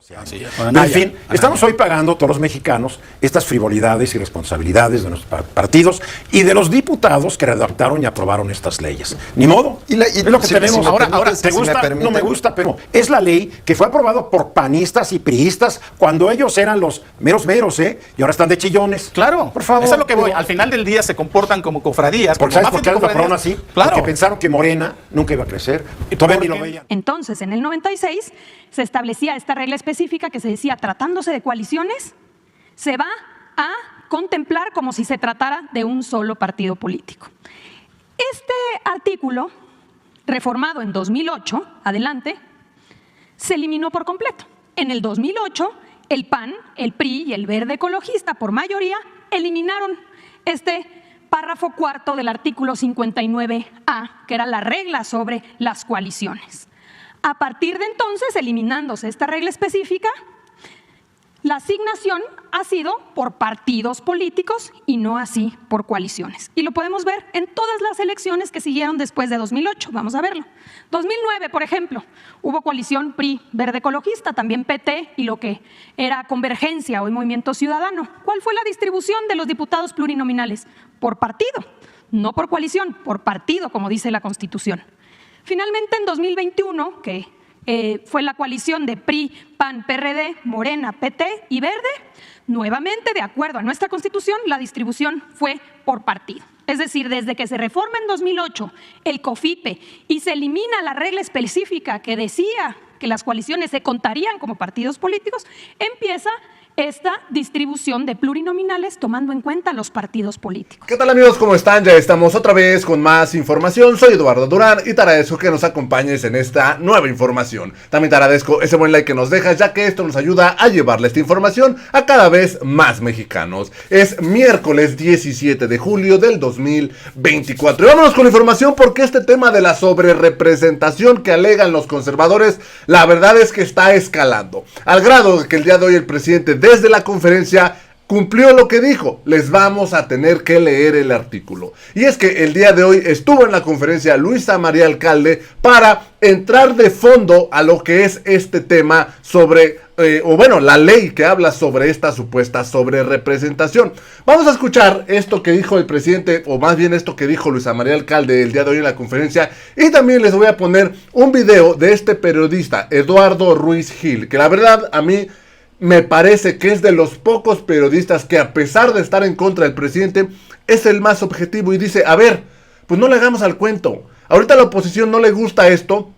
Sí, en fin, estamos hoy pagando todos los mexicanos estas frivolidades y responsabilidades de nuestros partidos y de los diputados que redactaron y aprobaron estas leyes. Ni modo. Es lo que tenemos. Ahora, ¿te gusta? No me gusta, pero es la ley que fue aprobada por panistas y priistas cuando ellos eran los meros, y ahora están de chillones. Claro, por favor. Eso es lo que voy. Al final del día se comportan como cofradías. Porque ¿sabes por qué lo aprobaron así? Claro. Porque pensaron que Morena nunca iba a crecer y todavía ni lo veían. Entonces, en el 96 se establecía esta regla específica que se decía, tratándose de coaliciones, se va a contemplar como si se tratara de un solo partido político. Este artículo, reformado en 2008, adelante, se eliminó por completo. En el 2008, el PAN, el PRI y el Verde Ecologista, por mayoría, eliminaron este párrafo cuarto del artículo 59A, que era la regla sobre las coaliciones. A partir de entonces, eliminándose esta regla específica, la asignación ha sido por partidos políticos y no así por coaliciones. Y lo podemos ver en todas las elecciones que siguieron después de 2008. Vamos a verlo. 2009, por ejemplo, hubo coalición PRI, Verde Ecologista, también PT y lo que era Convergencia, hoy Movimiento Ciudadano. ¿Cuál fue la distribución de los diputados plurinominales? Por partido, no por coalición, por partido, como dice la Constitución. Finalmente, en 2021, que fue la coalición de PRI, PAN, PRD, Morena, PT y Verde, nuevamente, de acuerdo a nuestra Constitución, la distribución fue por partido. Es decir, desde que se reforma en 2008 el COFIPE y se elimina la regla específica que decía que las coaliciones se contarían como partidos políticos, empieza esta distribución de plurinominales tomando en cuenta los partidos políticos. ¿Qué tal, amigos? ¿Cómo están? Ya estamos otra vez con más información. Soy Eduardo Durán y te agradezco que nos acompañes en esta nueva información. También te agradezco ese buen like que nos dejas, ya que esto nos ayuda a llevarle esta información a cada vez más mexicanos. Es miércoles 17 de julio del 2024. Y vámonos con la información, porque este tema de la sobrerepresentación que alegan los conservadores, la verdad es que está escalando, al grado de que el día de hoy el presidente desde la conferencia cumplió lo que dijo: les vamos a tener que leer el artículo. Y es que el día de hoy estuvo en la conferencia Luisa María Alcalde para entrar de fondo a lo que es este tema sobre, la ley que habla sobre esta supuesta sobrerepresentación. Vamos a escuchar esto que dijo el presidente, o más bien esto que dijo Luisa María Alcalde el día de hoy en la conferencia, y también les voy a poner un video de este periodista, Eduardo Ruiz Gil, que la verdad a mí me parece que es de los pocos periodistas que, a pesar de estar en contra del presidente, es el más objetivo y dice: a ver, pues no le hagamos al cuento. Ahorita a la oposición no le gusta esto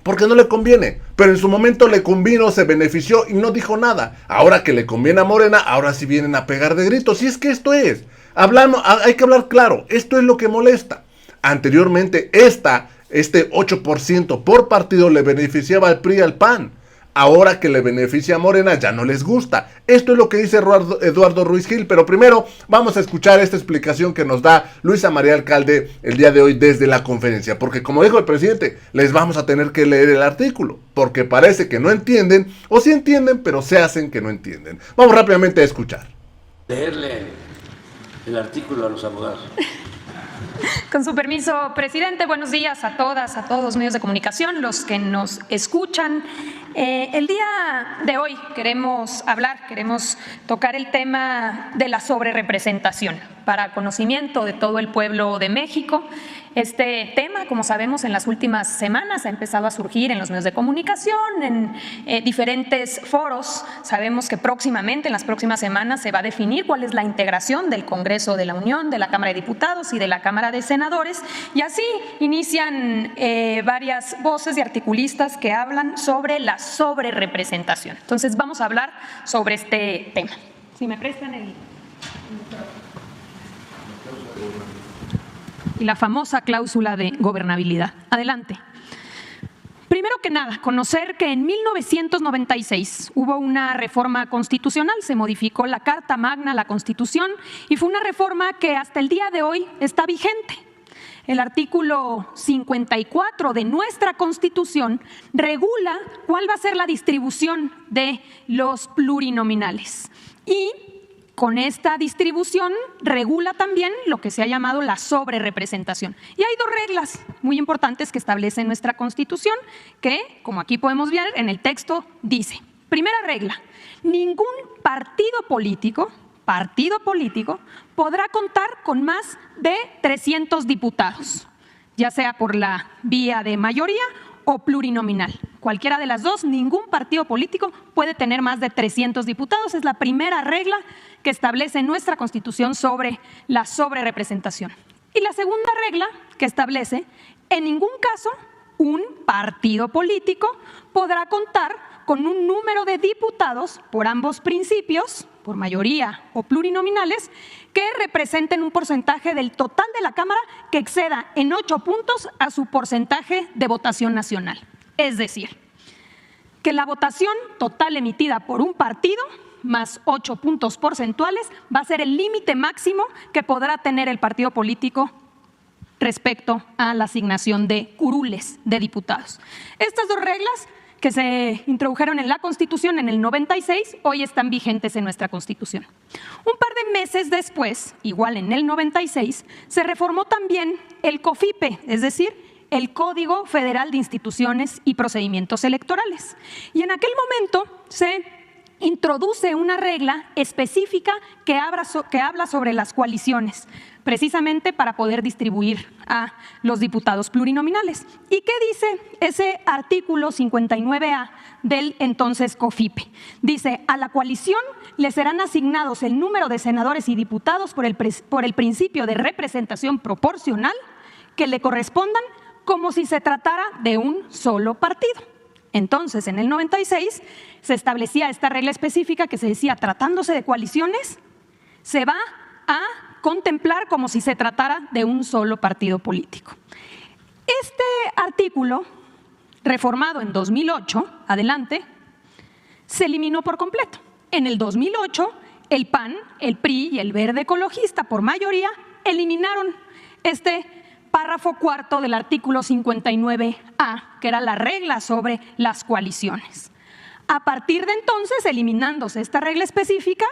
porque no le conviene, pero en su momento le convino, se benefició y no dijo nada. Ahora que le conviene a Morena, ahora sí vienen a pegar de gritos. Y es que esto es, hay que hablar claro, esto es lo que molesta. Anteriormente este 8% por partido le beneficiaba al PRI y al PAN. Ahora que le beneficia a Morena, ya no les gusta. Esto es lo que dice Eduardo Ruiz Gil, pero primero vamos a escuchar esta explicación que nos da Luisa María Alcalde el día de hoy desde la conferencia. Porque, como dijo el presidente, les vamos a tener que leer el artículo, porque parece que no entienden, o sí entienden, pero se hacen que no entienden. Vamos rápidamente a escuchar. Leerle el artículo a los abogados. Con su permiso, presidente, buenos días a todas, a todos los medios de comunicación, los que nos escuchan. El día de hoy queremos tocar el tema de la sobrerepresentación para conocimiento de todo el pueblo de México. Este tema, como sabemos, en las últimas semanas ha empezado a surgir en los medios de comunicación, en diferentes foros. Sabemos que próximamente, en las próximas semanas, se va a definir cuál es la integración del Congreso de la Unión, de la Cámara de Diputados y de la Cámara de Senadores, y así inician varias voces y articulistas que hablan sobre la sobrerepresentación. Entonces vamos a hablar sobre este tema. Si me prestan el y la famosa cláusula de gobernabilidad. Adelante. Primero que nada, conocer que en 1996 hubo una reforma constitucional, se modificó la Carta Magna, la Constitución, y fue una reforma que hasta el día de hoy está vigente. El artículo 54 de nuestra Constitución regula cuál va a ser la distribución de los plurinominales. Y con esta distribución regula también lo que se ha llamado la sobrerepresentación. Y hay dos reglas muy importantes que establece nuestra Constitución que, como aquí podemos ver en el texto, dice: Primera regla, ningún partido político podrá contar con más de 300 diputados, ya sea por la vía de mayoría o plurinominal. Cualquiera de las dos, ningún partido político puede tener más de 300 diputados. Es la primera regla que establece nuestra Constitución sobre la sobrerepresentación. Y la segunda regla que establece, en ningún caso un partido político podrá contar con un número de diputados por ambos principios, por mayoría o plurinominales, que representen un porcentaje del total de la Cámara que exceda en 8 puntos a su porcentaje de votación nacional. Es decir, que la votación total emitida por un partido más 8 puntos porcentuales va a ser el límite máximo que podrá tener el partido político respecto a la asignación de curules de diputados. Estas dos reglas que se introdujeron en la Constitución en el 96, hoy están vigentes en nuestra Constitución. Un par de meses después, igual en el 96, se reformó también el COFIPE, es decir, el Código Federal de Instituciones y Procedimientos Electorales. Y en aquel momento se introduce una regla específica que habla sobre las coaliciones, precisamente para poder distribuir a los diputados plurinominales. ¿Y qué dice ese artículo 59A del entonces COFIPE? Dice, a la coalición le serán asignados el número de senadores y diputados por el principio de representación proporcional que le correspondan como si se tratara de un solo partido. Entonces, en el 96 se establecía esta regla específica que se decía, tratándose de coaliciones, se va a contemplar como si se tratara de un solo partido político. Este artículo, reformado en 2008, adelante, se eliminó por completo. En el 2008, el PAN, el PRI y el Verde Ecologista, por mayoría, eliminaron este párrafo cuarto del artículo 59A, que era la regla sobre las coaliciones. A partir de entonces, eliminándose esta regla específica,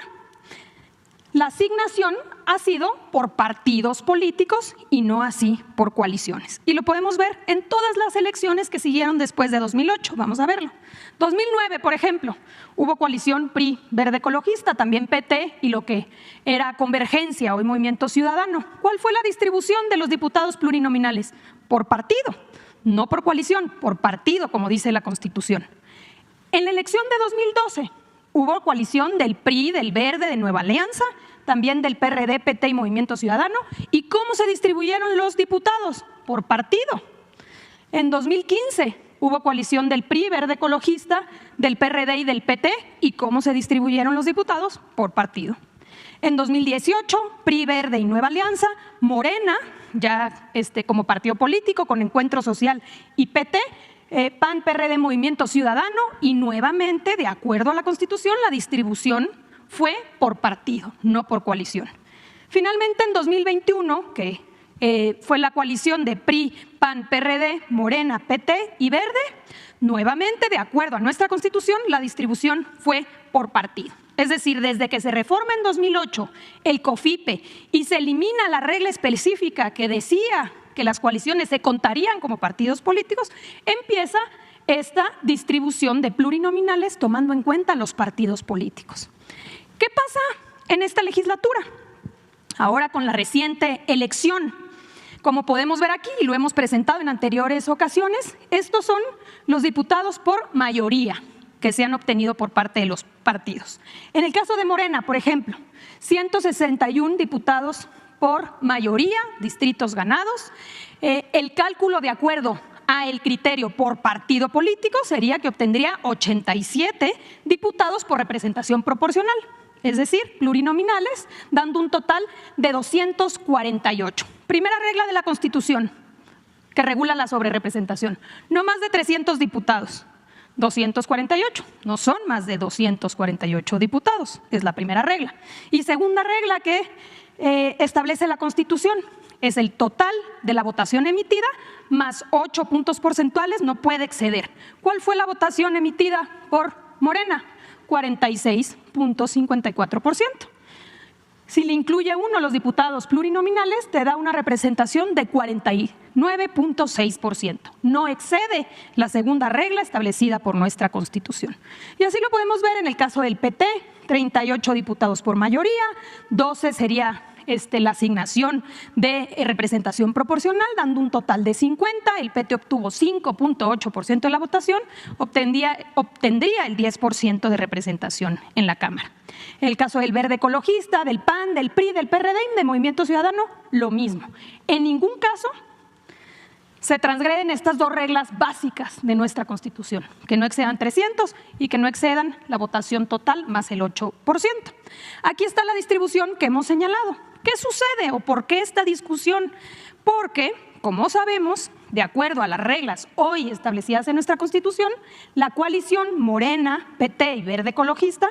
la asignación ha sido por partidos políticos y no así por coaliciones. Y lo podemos ver en todas las elecciones que siguieron después de 2008. Vamos a verlo. 2009, por ejemplo, hubo coalición PRI, Verde Ecologista, también PT y lo que era Convergencia, hoy Movimiento Ciudadano. ¿Cuál fue la distribución de los diputados plurinominales? Por partido, no por coalición, por partido, como dice la Constitución. En la elección de 2012 hubo coalición del PRI, del Verde, de Nueva Alianza, también del PRD, PT y Movimiento Ciudadano. ¿Y cómo se distribuyeron los diputados? Por partido. En 2015 hubo coalición del PRI, Verde Ecologista, del PRD y del PT. ¿Y cómo se distribuyeron los diputados? Por partido. En 2018, PRI, Verde y Nueva Alianza, Morena, ya como partido político con Encuentro Social y PT, PAN, PRD, Movimiento Ciudadano, y nuevamente, de acuerdo a la Constitución, la distribución fue por partido, no por coalición. Finalmente, en 2021, que fue la coalición de PRI, PAN, PRD, Morena, PT y Verde, nuevamente, de acuerdo a nuestra Constitución, la distribución fue por partido. Es decir, desde que se reforma en 2008 el COFIPE y se elimina la regla específica que decía que las coaliciones se contarían como partidos políticos, empieza esta distribución de plurinominales tomando en cuenta los partidos políticos. ¿Qué pasa en esta legislatura? Ahora con la reciente elección, como podemos ver aquí y lo hemos presentado en anteriores ocasiones, estos son los diputados por mayoría que se han obtenido por parte de los partidos. En el caso de Morena, por ejemplo, 161 diputados por mayoría, distritos ganados. El cálculo de acuerdo a el criterio por partido político sería que obtendría 87 diputados por representación proporcional, es decir, plurinominales, dando un total de 248. Primera regla de la Constitución que regula la sobrerepresentación, no más de 300 diputados. 248, no son más de 248 diputados, es la primera regla. Y segunda regla que establece la Constitución, es el total de la votación emitida más 8 puntos porcentuales, no puede exceder. ¿Cuál fue la votación emitida por Morena? 46.54%. Si le incluye uno los diputados plurinominales, te da una representación de 49.6%. No excede la segunda regla establecida por nuestra Constitución. Y así lo podemos ver en el caso del PT, 38 diputados por mayoría, 12 sería la asignación de representación proporcional, dando un total de 50. El PT obtuvo 5.8% de la votación, obtendría el 10% de representación en la Cámara. El caso del Verde Ecologista, del PAN, del PRI, del PRD y de Movimiento Ciudadano, lo mismo. En ningún caso se transgreden estas dos reglas básicas de nuestra Constitución, que no excedan 300 y que no excedan la votación total más el 8%. Aquí está la distribución que hemos señalado. ¿Qué sucede o por qué esta discusión? Porque, como sabemos, de acuerdo a las reglas hoy establecidas en nuestra Constitución, la coalición Morena, PT y Verde Ecologista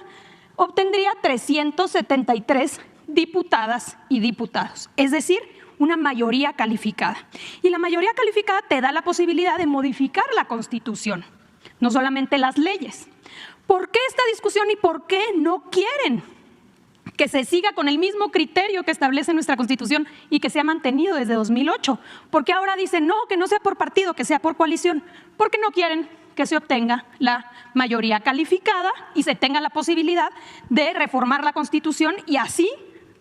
obtendría 373 diputadas y diputados, es decir, una mayoría calificada. Y la mayoría calificada te da la posibilidad de modificar la Constitución, no solamente las leyes. ¿Por qué esta discusión y por qué no quieren que se siga con el mismo criterio que establece nuestra Constitución y que se ha mantenido desde 2008? Porque ahora dicen, no, que no sea por partido, que sea por coalición. Porque no quieren que se obtenga la mayoría calificada y se tenga la posibilidad de reformar la Constitución y así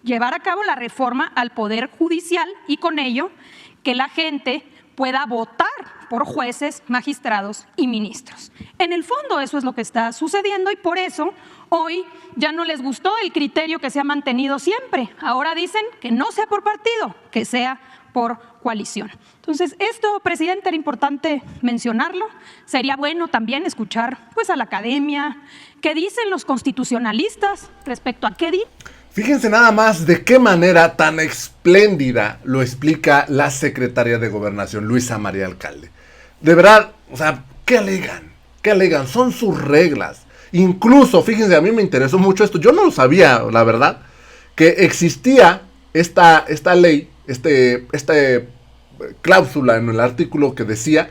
llevar a cabo la reforma al Poder Judicial y con ello que la gente pueda votar por jueces, magistrados y ministros. En el fondo eso es lo que está sucediendo y por eso hoy ya no les gustó el criterio que se ha mantenido siempre. Ahora dicen que no sea por partido, que sea por coalición. Entonces, esto, presidente, era importante mencionarlo. Sería bueno también escuchar pues, a la academia, qué dicen los constitucionalistas respecto a qué dicen. Fíjense nada más de qué manera tan espléndida lo explica la secretaria de Gobernación, Luisa María Alcalde. De verdad, o sea, ¿qué alegan? ¿Qué alegan? Son sus reglas. Incluso, fíjense, a mí me interesó mucho esto. Yo no lo sabía, la verdad, que existía esta ley, cláusula en el artículo que decía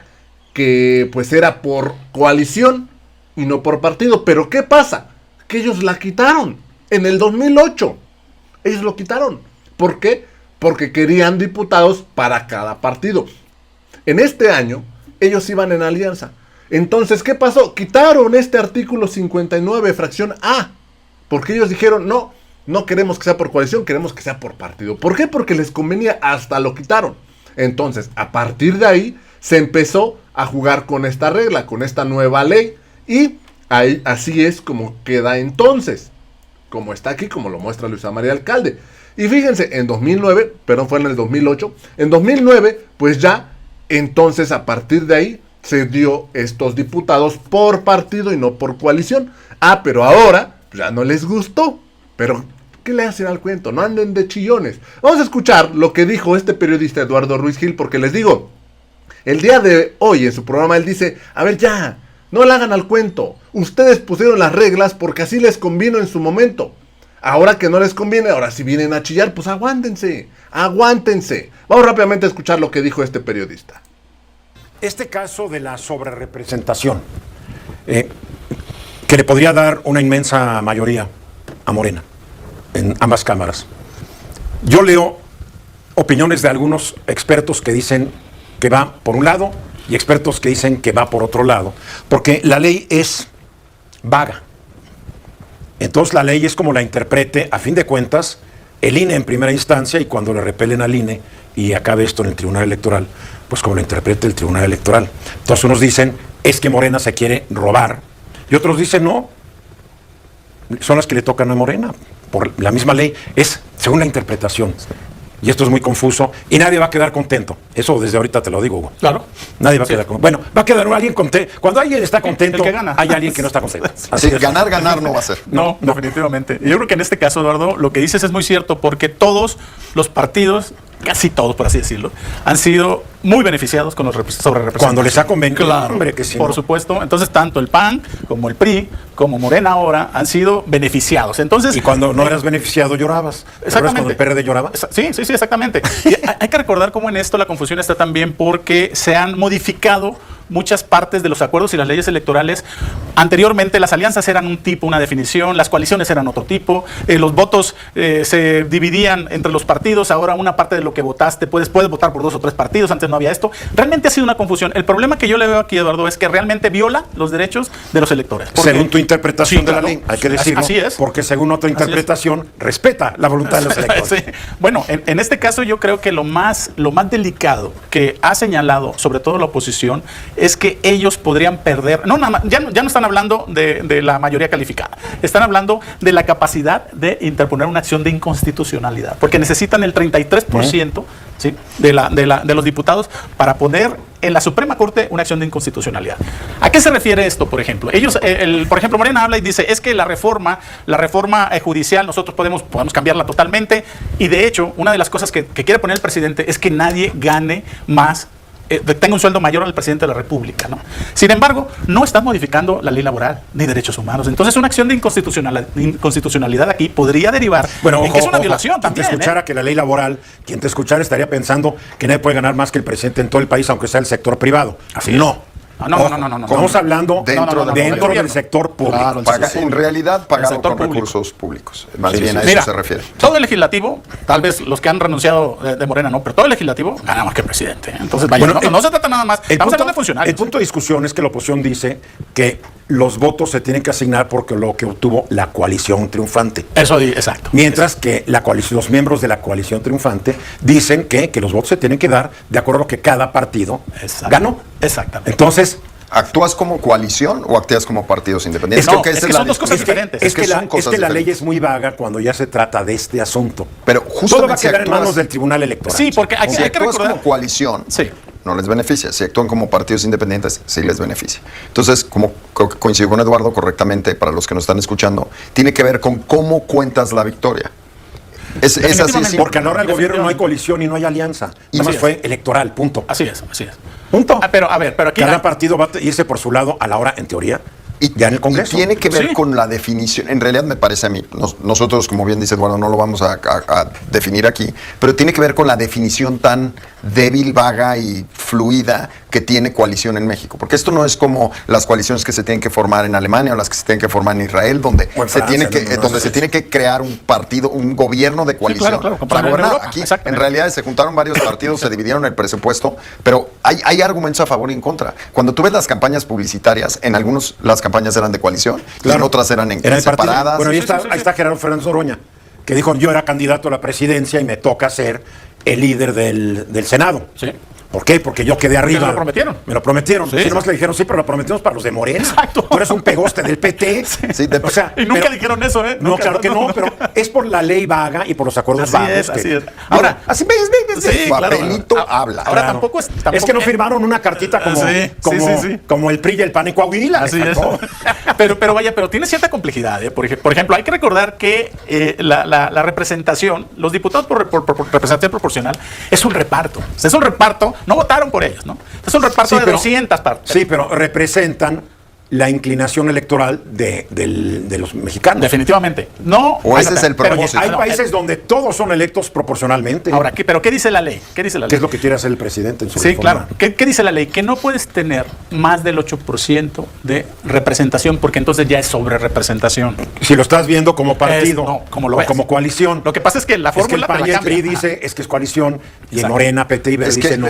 que pues era por coalición y no por partido. Pero ¿qué pasa? Que ellos la quitaron. En el 2008, ellos lo quitaron. ¿Por qué? Porque querían diputados para cada partido. En este año, ellos iban en alianza. Entonces, ¿qué pasó? Quitaron este artículo 59, fracción A. Porque ellos dijeron, no queremos que sea por coalición, queremos que sea por partido. ¿Por qué? Porque les convenía, hasta lo quitaron. Entonces, a partir de ahí, se empezó a jugar con esta regla, con esta nueva ley. Y ahí, así es como queda entonces. Como está aquí, como lo muestra Luisa María Alcalde. Y fíjense, en 2009, perdón, fue en el 2008, en 2009, pues ya, entonces a partir de ahí, se dio estos diputados por partido y no por coalición. Pero ahora, ya no les gustó. Pero, ¿qué le hacen al cuento? No anden de chillones. Vamos a escuchar lo que dijo este periodista Eduardo Ruiz Gil, porque les digo, el día de hoy en su programa él dice, a ver ya, no le hagan al cuento. Ustedes pusieron las reglas porque así les convino en su momento. Ahora que no les conviene, ahora si vienen a chillar, pues aguántense. Vamos rápidamente a escuchar lo que dijo este periodista. Este caso de la sobrerepresentación, que le podría dar una inmensa mayoría a Morena en ambas cámaras. Yo leo opiniones de algunos expertos que dicen que va por un lado y expertos que dicen que va por otro lado, porque la ley es vaga. Entonces la ley es como la interprete, a fin de cuentas, el INE en primera instancia, y cuando le repelen al INE y acabe esto en el Tribunal Electoral, pues como lo interprete el Tribunal Electoral. Entonces unos dicen, es que Morena se quiere robar, y otros dicen, no, son las que le tocan a Morena, por la misma ley, es según la interpretación. Y esto es muy confuso, y nadie va a quedar contento. Eso desde ahorita te lo digo, Hugo. Claro. Nadie va a quedar contento. Bueno, va a quedar alguien contento. Cuando alguien está contento, el que gana. hay alguien que no está contento. Así que ganar no va a ser. No, definitivamente. Yo creo que en este caso, Eduardo, lo que dices es muy cierto, porque todos los partidos, casi todos, por así decirlo, han sido muy beneficiados con los sobrerepresentados. Cuando les ha convenido, claro, hombre, que sí, por ¿no? Supuesto. Entonces, tanto el PAN como el PRI, como Morena ahora, han sido beneficiados. Entonces, y cuando no eras beneficiado, llorabas. Exactamente. Cuando el PRD lloraba. Sí, exactamente. Y hay que recordar cómo en esto la confusión está también porque se han modificado muchas partes de los acuerdos y las leyes electorales. Anteriormente las alianzas eran un tipo, una definición, las coaliciones eran otro tipo, los votos se dividían entre los partidos, ahora una parte de lo que votaste puedes votar por 2 o 3 partidos, antes no había esto. Realmente ha sido una confusión. El problema que yo le veo aquí, Eduardo, es que realmente viola los derechos de los electores. Según tu interpretación Sí, de la claro. ley, hay que decirlo, Así es. porque según otra Así es. interpretación respeta la voluntad de los electores. Sí. Bueno, en este caso yo creo que lo más delicado que ha señalado, sobre todo la oposición, es que ellos podrían perder, no, nada más, ya no están hablando de la mayoría calificada, están hablando de la capacidad de interponer una acción de inconstitucionalidad, porque necesitan el 33% ¿sí? de los diputados para poner en la Suprema Corte una acción de inconstitucionalidad. ¿A qué se refiere esto, por ejemplo? Ellos, por ejemplo, Morena habla y dice, es que la reforma judicial nosotros podemos cambiarla totalmente, y de hecho, una de las cosas que quiere poner el presidente es que nadie gane más, tenga un sueldo mayor al presidente de la República, ¿no? Sin embargo, no están modificando la ley laboral ni derechos humanos. Entonces, una acción de inconstitucionalidad aquí podría derivar en que es una violación también. Quien te escuchara que la ley laboral, quien te escuchara estaría pensando que nadie puede ganar más que el presidente en todo el país, aunque sea el sector privado. Así no. No. Estamos hablando Dentro del sector público. Claro, en realidad pagado con recursos públicos. Más bien a eso se refiere. Todo el legislativo, tal vez los que han renunciado de Morena no, pero todo el legislativo gana más que el presidente. Entonces, vaya, Bueno, no se trata nada más. Estamos hablando de funcionarios. El punto de discusión es que la oposición dice que los votos se tienen que asignar porque lo que obtuvo la coalición triunfante. Eso, exacto. Mientras que los miembros de la coalición triunfante dicen que los votos se tienen que dar de acuerdo a lo que cada partido ganó. Exactamente. Entonces, ¿actúas como coalición o actúas como partidos independientes? No, es que son dos cosas diferentes. Es que son cosas la ley diferentes. es muy vaga cuando ya se trata de este asunto. Pero Todo va a justamente si quedar en actúas, manos del Tribunal Electoral. Sí, porque hay si que actúas recordar. como coalición, Sí. no les beneficia. Si actúan como partidos independientes, sí les beneficia. Entonces, como coincido con Eduardo correctamente, para los que nos están escuchando, tiene que ver con cómo cuentas la victoria. Es así. Sí, Porque a la hora del gobierno no hay coalición y no hay alianza. Nada más fue electoral, punto. Así es. Punto. Pero aquí Cada partido va a irse por su lado a la hora, en teoría, ya en el Congreso. Y tiene que ver Sí. con la definición. En realidad me parece a mí, nosotros, como bien dice Eduardo, no lo vamos a definir aquí, pero tiene que ver con la definición tan débil, vaga y fluida que tiene coalición en México. Porque esto no es como las coaliciones que se tienen que formar en Alemania o las que se tienen que formar en Israel, donde O en se Francia, se tiene que crear un partido, un gobierno de coalición. claro, para en gobernar. Europa, Aquí, en exactamente. realidad, se juntaron varios partidos, se dividieron el presupuesto, pero hay argumentos a favor y en contra. Cuando tú ves las campañas publicitarias, en algunos las campañas eran de coalición, y en otras eran Era el partido. separadas. Bueno, ahí Sí, está, sí. ahí está Gerardo Fernández Oroña, que dijo, yo era candidato a la presidencia y me toca ser el líder del Senado. Sí. ¿Por qué? Porque yo quedé arriba. me lo prometieron. Me lo prometieron. Sí. Sí, nomás le dijeron, sí, pero lo prometimos para los de Morena. Exacto. Tú eres un pegoste del PT. Sí, o sea, Y nunca pero- dijeron eso, ¿eh? No, Nunca, claro que no, no. pero es por la ley vaga y por los acuerdos Así vagos. es, así es. Ahora, así ves, Sí, claro. papelito habla. Ahora claro. tampoco es. Es que no firmaron una cartita Sí. como el PRI y el PAN en Coahuila. Así es. Exacto. pero tiene cierta complejidad. Por ejemplo, hay que recordar que la representación, los diputados por representación proporcional, es un reparto. O sea, es un reparto, no votaron por ellos, ¿no? Es un reparto Sí, de pero- 200 partes. Sí, pero representan la inclinación electoral de los mexicanos. Definitivamente. No. O ese es el pero- propósito. Hay no, países donde todos son electos proporcionalmente. Ahora, ¿pero qué dice la ley? ¿Qué dice la ley? ¿Qué es lo que quiere hacer el presidente en su Sí, reforma? claro. ¿Qué dice la ley? Que no puedes tener más del 8% de representación, porque entonces ya es sobre representación. Si lo estás viendo como partido No, como lo o ves. como coalición. Lo que pasa es que la Es que el fórmula te PAN la y el cambia. PRI dice es que es coalición y en Exacto. Morena, PT y Verde Es que dice no.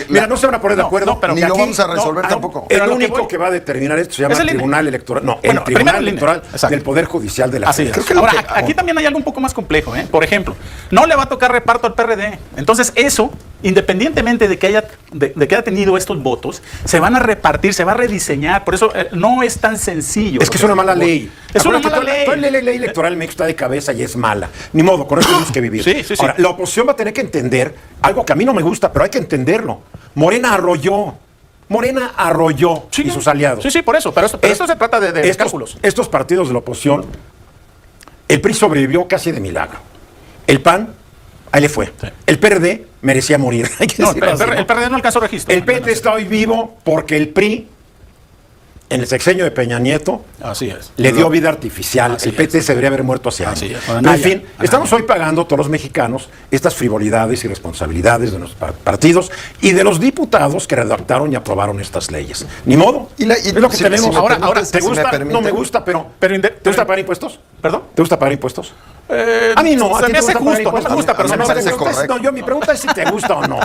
Mira, no se van a poner de No, acuerdo. no, pero Ni que lo aquí- vamos a resolver no, tampoco. pero El lo que único voy- que va a determinar esto se llama Es el INE. Tribunal Electoral. No, Bueno, el Tribunal primero el INE. Electoral Exacto. del Poder Judicial de la Así es. Federación. Ahora, aquí también hay algo un poco más complejo, ¿eh? Por ejemplo, no le va a tocar reparto al PRD. Entonces, eso, independientemente de que haya tenido estos votos, se van a repartir, se va a rediseñar. Por eso no es tan sencillo. Es que es una mala ley. Es una Acuérdate, mala ley. toda la ley electoral en México está de cabeza y es mala. Ni modo, con eso tenemos que vivir. Sí. Ahora, la oposición va a tener que entender algo que a mí no me gusta, pero hay que entenderlo. Morena arrolló Sí, y sus aliados. Sí, por eso. Pero esto se trata de cálculos. Estos partidos de la oposición, el PRI sobrevivió casi de milagro. El PAN, ahí le fue. Sí. El PRD merecía morir. Hay que No, decirlo así, ¿no? el PRD no alcanzó registro. El PT está hoy vivo porque el PRI En el sexenio de Peña Nieto Así es. le dio vida artificial. Así El PT es. se debería haber muerto hace años. Así es. Pero, en fin, estamos hoy pagando todos los mexicanos estas frivolidades y responsabilidades de nuestros partidos y de los diputados que redactaron y aprobaron estas leyes. Ni modo. Y es lo que tenemos. ahora, ¿te si me gusta? permite. No me gusta, pero ¿te gusta pagar impuestos? ¿Perdón? ¿Te gusta pagar impuestos? A mí no. Se ¿A ti me te hace gusta pagar justo, no me impuestos? gusta, pero a mí se me me hace parece justo. correcto. No, mi pregunta es si te gusta o no.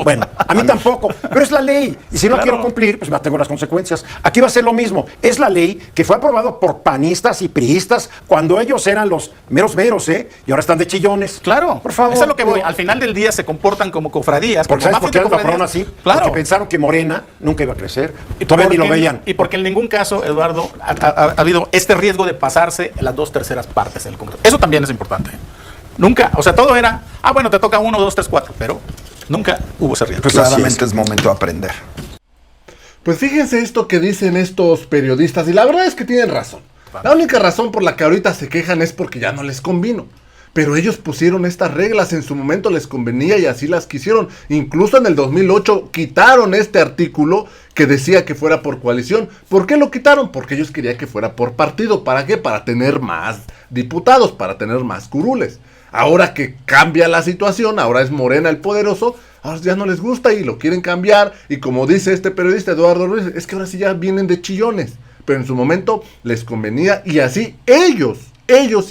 Bueno, a mí tampoco, pero es la ley. Y si no Claro. quiero cumplir, pues me tengo las consecuencias. Aquí va a ser lo mismo. Es la ley que fue aprobado por panistas y priistas cuando ellos eran los meros, y ahora están de chillones. Claro, por favor. eso es lo que voy. pero- Al final del día se comportan como cofradías. Porque como ¿sabes por mafias qué de lo aprobaron cofradías. así? Claro. Porque pensaron que Morena nunca iba a crecer. Y Todavía ni lo porque- veían. Y porque en ningún caso, Eduardo, ha habido este riesgo de pasarse las 2/3 partes del Congreso. Eso también es importante. Nunca, o sea, todo era, bueno, te toca 1, 2, 3, 4, pero nunca hubo ese riesgo. Pues así Claramente es. es momento de aprender. Pues fíjense esto que dicen estos periodistas y la verdad es que tienen razón. La única razón por la que ahorita se quejan es porque ya no les convino. Pero ellos pusieron estas reglas, en su momento les convenía y así las quisieron. Incluso en el 2008 quitaron este artículo que decía que fuera por coalición. ¿Por qué lo quitaron? Porque ellos querían que fuera por partido. ¿Para qué? Para tener más diputados, para tener más curules. Ahora que cambia la situación, ahora es Morena el poderoso, ahora ya no les gusta y lo quieren cambiar. Y como dice este periodista Eduardo Ruiz, es que ahora sí ya vienen de chillones. Pero en su momento les convenía y así ellos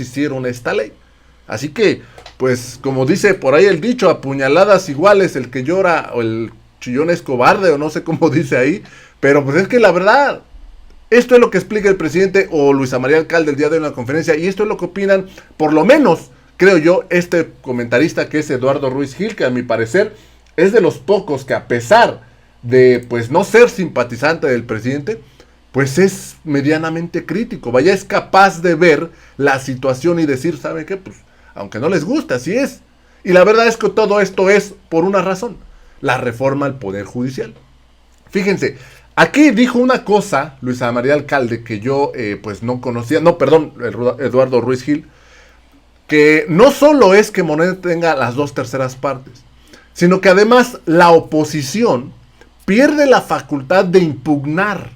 hicieron esta ley. Así que, pues, como dice por ahí el dicho, a puñaladas iguales el que llora o el chillón es cobarde o no sé cómo dice ahí. Pero pues es que la verdad, esto es lo que explica el presidente o Luisa María Alcalde el día de hoy en la conferencia y esto es lo que opinan, por lo menos, creo yo, este comentarista que es Eduardo Ruiz Gil, que a mi parecer es de los pocos que a pesar de, pues, no ser simpatizante del presidente, pues es medianamente crítico. Vaya, es capaz de ver la situación y decir, ¿sabe qué? Pues, aunque no les gusta, así es. Y la verdad es que todo esto es por una razón, la reforma al Poder Judicial. Fíjense, aquí dijo una cosa Luisa María Alcalde que yo pues no conocía, Eduardo Ruiz Gil, que no solo es que Morena tenga las 2/3 partes, sino que además la oposición pierde la facultad de impugnar.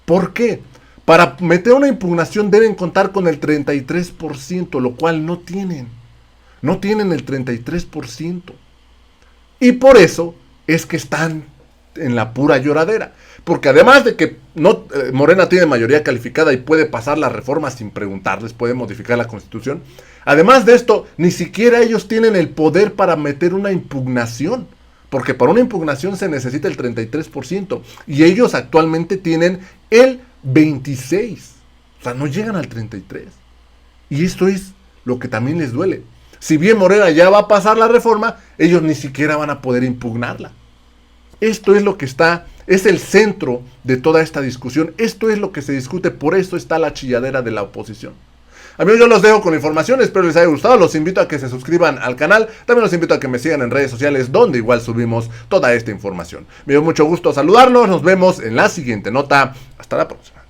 ¿Por qué? Para meter una impugnación deben contar con el 33%, lo cual no tienen. No tienen el 33%. Y por eso es que están en la pura lloradera. Porque además de que Morena tiene mayoría calificada y puede pasar las reformas sin preguntarles, puede modificar la Constitución. Además de esto, ni siquiera ellos tienen el poder para meter una impugnación. Porque para una impugnación se necesita el 33%. Y ellos actualmente tienen el 26%. O sea, no llegan al 33%. Y esto es lo que también les duele. Si bien Morena ya va a pasar la reforma, ellos ni siquiera van a poder impugnarla. Esto es lo que es el centro de toda esta discusión. Esto es lo que se discute, por eso está la chilladera de la oposición. Amigos, yo los dejo con la información, espero les haya gustado, los invito a que se suscriban al canal, también los invito a que me sigan en redes sociales, donde igual subimos toda esta información. Me dio mucho gusto saludarlos, nos vemos en la siguiente nota, hasta la próxima.